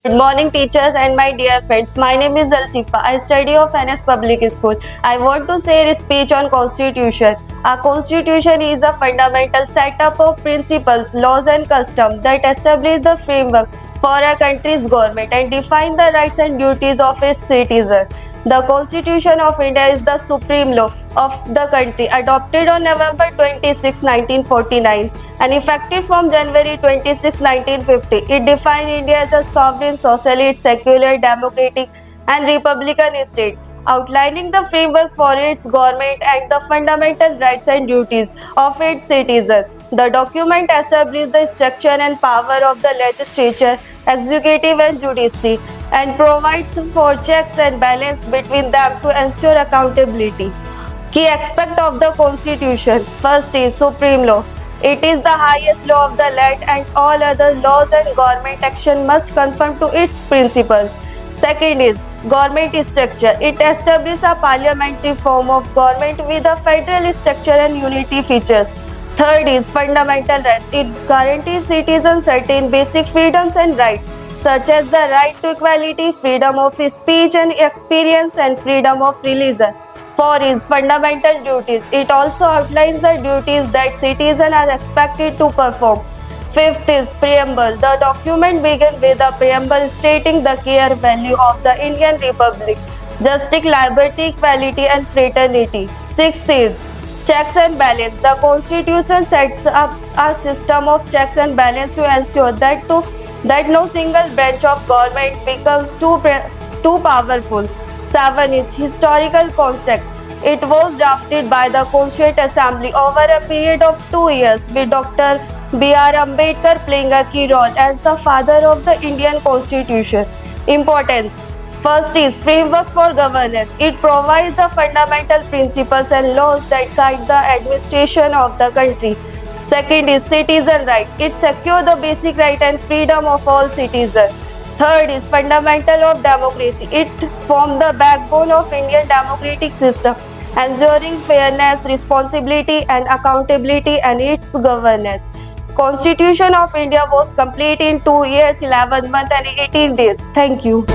Good morning, teachers and my dear friends. My name is Alsifa. I study of NS Public School. I want to say a speech on Constitution. Our Constitution is a fundamental setup of principles, laws and customs that establish the framework for a country's government and define the rights and duties of its citizens. The Constitution of India is the supreme law of the country, adopted on November 26, 1949 and effective from January 26, 1950. It defined India as a sovereign, socialist, secular, democratic and republican state, outlining the framework for its government and the fundamental rights and duties of its citizens. The document establishes the structure and power of the legislature, executive and judiciary, and provides for checks and balance between them to ensure accountability. Key aspect of the Constitution. First is supreme law. It is the highest law of the land and all other laws and government action must conform to its principles. Second is government structure. It establishes a parliamentary form of government with a federal structure and unity features. Third is fundamental rights. It guarantees citizens certain basic freedoms and rights, such as the right to equality, freedom of speech and experience, and freedom of religion. 4 is fundamental duties. It also outlines the duties that citizens are expected to perform. 5th is preamble. The document begins with a preamble stating the core value of the Indian Republic: justice, liberty, equality, and fraternity. 6th is checks and balance. The Constitution sets up a system of checks and balance to ensure that no single branch of government becomes too powerful. 7 is historical construct. It was drafted by the Constituent Assembly over a period of 2 years, with Dr. B.R. Ambedkar playing a key role as the father of the Indian Constitution. Importance. First is framework for governance. It provides the fundamental principles and laws that guide the administration of the country. Second is citizen right. It secures the basic right and freedom of all citizens. Third is fundamental of democracy. It forms the backbone of Indian democratic system, ensuring fairness, responsibility and accountability and its governance. Constitution of India was complete in 2 years, 11 months and 18 days. Thank you.